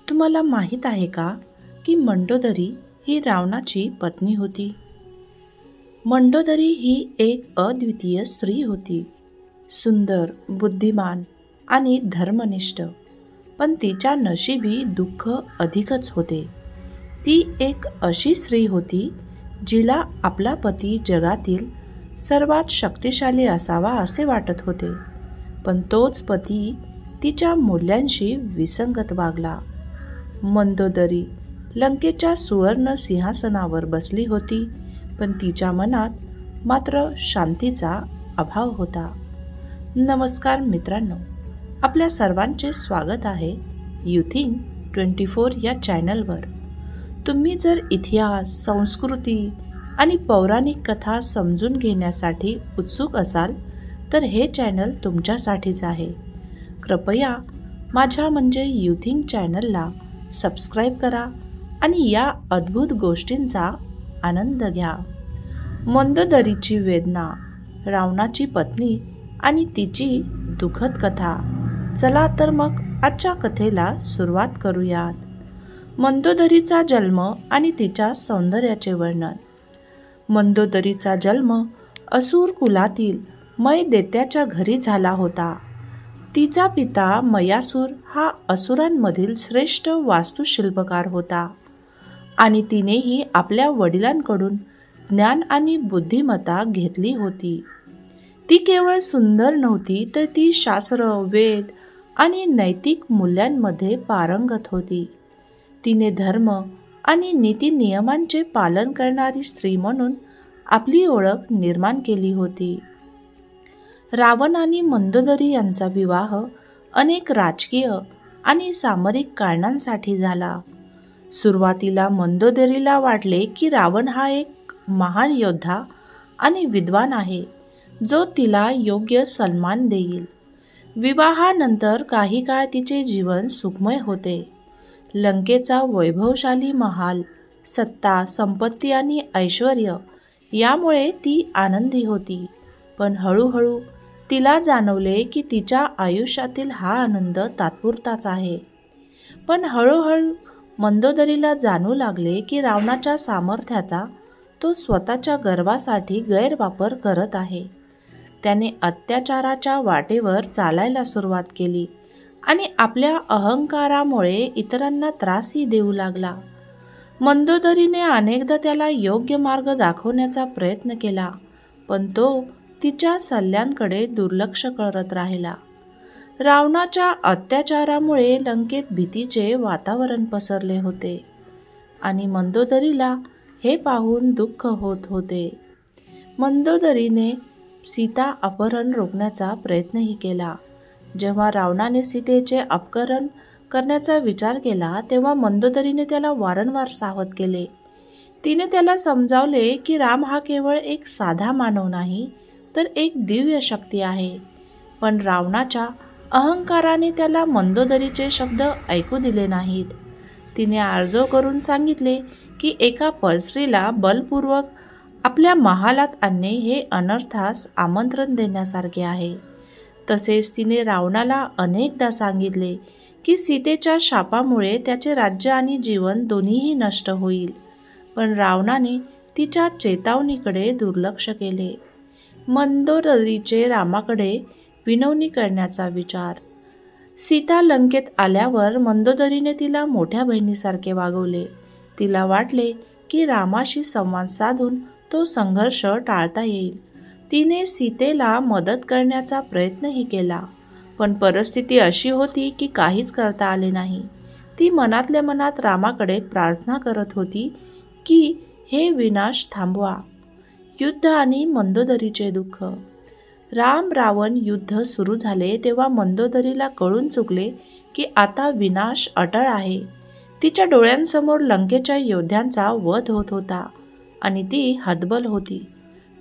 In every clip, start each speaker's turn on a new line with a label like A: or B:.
A: तुम्हाला माहीत आहे का की मंडोदरी ही रावणाची पत्नी होती. मंडोदरी ही एक अद्वितीय स्त्री होती, सुंदर, बुद्धिमान आणि धर्मनिष्ठ. पण तिच्या नशिबी दुःख अधिकच होते. ती एक अशी स्त्री होती जिला आपला पती जगातील सर्वात शक्तिशाली असावा असे वाटत होते, पण तोच पती तिच्या मूल्यांशी विसंगत वागला. मंदोदरी लंकेच्या सुवर्ण सिंहासनावर बसली होती, पण तिच्या मनात मात्र शांतीचा अभाव होता. नमस्कार मित्रांनो, आपल्या सर्वांचे स्वागत आहे युथिंग 24 या चॅनलवर. तुम्ही जर इतिहास, संस्कृती आणि पौराणिक कथा समजून घेण्यासाठी उत्सुक असाल तर हे चॅनल तुमच्यासाठीच आहे. कृपया माझ्या म्हणजे युथिंग चॅनलला सबस्क्राईब करा आणि या अद्भुत गोष्टींचा आनंद घ्या. मंदोदरीची वेदना, रावणाची पत्नी आणि तिची दुःखद कथा. चला तर मग आजच्या कथेला सुरुवात करूयात. मंदोदरीचा जन्म आणि तिच्या सौंदर्याचे वर्णन. मंदोदरीचा जन्म असुर कुलातील मय दैत्याच्या घरी झाला होता. तिचा पिता मयासूर हा असुरांमधील श्रेष्ठ वास्तुशिल्पकार होता आणि तिनेही आपल्या वडिलांकडून ज्ञान आणि बुद्धिमत्ता घेतली होती. ती केवळ सुंदर नव्हती तर ती शास्त्र, वेद आणि नैतिक मूल्यांमध्ये पारंगत होती. तिने धर्म आणि नीती नियमांचे पालन करणारी स्त्री म्हणून आपली ओळख निर्माण केली होती. रावण आणि मंदोदरी यांचा विवाह अनेक राजकीय आणि सामरिक कारणांसाठी झाला. सुरुवातीला मंदोदरीला वाटले की रावण हा एक महान योद्धा आणि विद्वान आहे, जो तिला योग्य सन्मान देईल. विवाहानंतर काही काळ तिचे जीवन सुखमय होते. लंकेचा वैभवशाली महाल, सत्ता, संपत्ती आणि ऐश्वर यामुळे ती आनंदी होती. पण हळूहळू तिला जाणवले की तिच्या आयुष्यातील हा आनंद तात्पुरताच आहे. पण हळूहळू मंदोदरीला जाणवू लागले की रावणाच्या सामर्थ्याचा तो स्वतःच्या गर्वासाठी गैरवापर करत आहे. त्याने अत्याचाराच्या वाटेवर चालायला सुरुवात केली आणि आपल्या अहंकारामुळे इतरांना त्रासही देऊ लागला. मंदोदरीने अनेकदा त्याला योग्य मार्ग दाखवण्याचा प्रयत्न केला, पण तो तिच्या सल्ल्यांकडे दुर्लक्ष करत राहिला. रावणाच्या अत्याचारामुळे लंकेत भीतीचे वातावरण पसरले होते आणि मंदोदरीला हे पाहून दुःख होत होते. मंदोदरीने सीता अपहरण रोखण्याचा प्रयत्नही केला. जेव्हा रावणाने सीतेचे अपहरण करण्याचा विचार केला तेव्हा मंदोदरीने त्याला वारंवार सावध केले. तिने त्याला समजावले की राम हा केवळ एक साधा मानव नाही तर एक दिव्य शक्ती आहे. पण रावणाच्या अहंकाराने त्याला मंदोदरीचे शब्द ऐकू दिले नाहीत. तिने आर्जव करून सांगितले की एका परस्त्रीला बलपूर्वक आपल्या महालात आणणे हे अनर्थास आमंत्रण देण्यासारखे आहे. तसेच तिने रावणाला अनेकदा सांगितले की सीतेच्या शापामुळे त्याचे राज्य आणि जीवन दोन्हीही नष्ट होईल. पण रावणाने तिच्या चेतावणीकडे दुर्लक्ष केले. मंदोदरीचे रामाकडे विनवणी करण्याचा विचार. सीता लंकेत आल्यावर मंदोदरीने तिला मोठ्या बहिणीसारखे वागवले. तिला वाटले की रामाशी संवाद साधून तो संघर्ष टाळता येईल. तिने सीतेला मदत करण्याचा प्रयत्नही केला, पण परिस्थिती अशी होती की काहीच करता आले नाही. ती मनातल्या मनात रामाकडे प्रार्थना करत होती की हे विनाश थांबवा. युद्ध आणि मंदोदरीचे दुःख. राम रावण युद्ध सुरू झाले तेव्हा मंदोदरीला कळून चुकले की आता विनाश अटळ आहे. तिच्या डोळ्यांसमोर लंकेच्या योद्ध्यांचा वध होत होता आणि ती हतबल होती.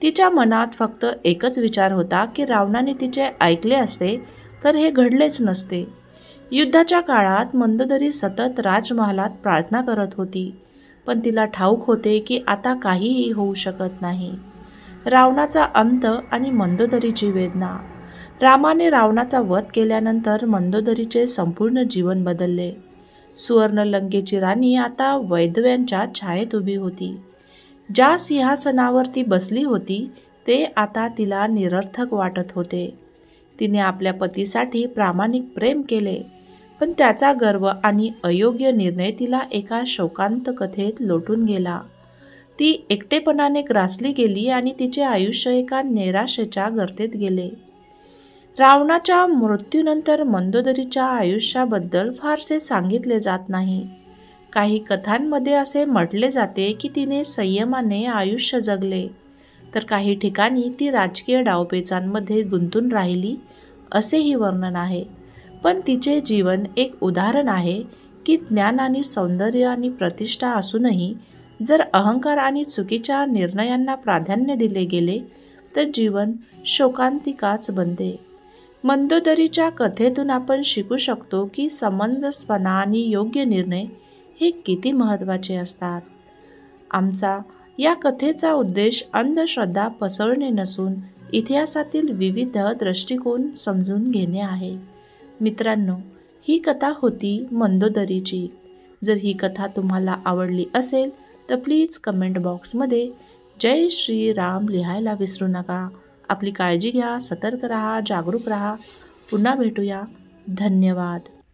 A: तिच्या मनात फक्त एकच विचार होता की रावणाने तिचे ऐकले असते तर हे घडलेच नसते. युद्धाच्या काळात मंदोदरी सतत राजमहालात प्रार्थना करत होती, पण तिला ठाऊक होते की आता काहीही होऊ शकत नाही. रावणाचा अंत आणि मंदोदरीची वेदना. रामाने रावणाचा वध केल्यानंतर मंदोदरीचे संपूर्ण जीवन बदलले. सुवर्णलंकेची राणी आता वैधव्यांच्या छायेत उभी होती. ज्या सिंहासनावर ती बसली होती ते आता तिला निरर्थक वाटत होते. तिने आपल्या पतीसाठी प्रामाणिक प्रेम केले, पण त्याचा गर्व आणि अयोग्य निर्णय तिला एका शोकांत कथेत लोटून गेला. ती एकटेपणाने ग्रासली गेली आणि तिचे आयुष्य एका निराशेच्या गर्तेत गेले. रावणाच्या मृत्यूनंतर मंदोदरीच्या आयुष्याबद्दल फारसे सांगितले जात नाही. काही कथांमध्ये असे म्हटले जाते की तिने संयमाने आयुष्य जगले, तर काही ठिकाणी ती राजकीय डावपेचांमध्ये गुंतून राहिली असेही वर्णन आहे. पण तिचे जीवन एक उदाहरण आहे की ज्ञान आणि सौंदर्य आणि प्रतिष्ठा असूनही जर अहंकार आणि चुकीच्या निर्णयांना प्राधान्य दिले गेले तर जीवन शोकांतिकाच बनते. मंदोदरीच्या कथेतून आपण शिकू शकतो की समंजसपणा आणि योग्य निर्णय हे किती महत्त्वाचे असतात. आमचा या कथेचा उद्देश अंधश्रद्धा पसरवणे नसून इतिहासातील विविध दृष्टिकोन समजून घेणे आहे. मित्रांनो, ही कथा होती मंदोदरीची. जर ही कथा तुम्हाला आवडली असेल तर प्लीज कमेंट बॉक्समध्ये जय श्री राम लिहायला विसरू नका. आपली काळजी घ्या, सतर्क राहा, जागरूक राहा. पुन्हा भेटूया. धन्यवाद.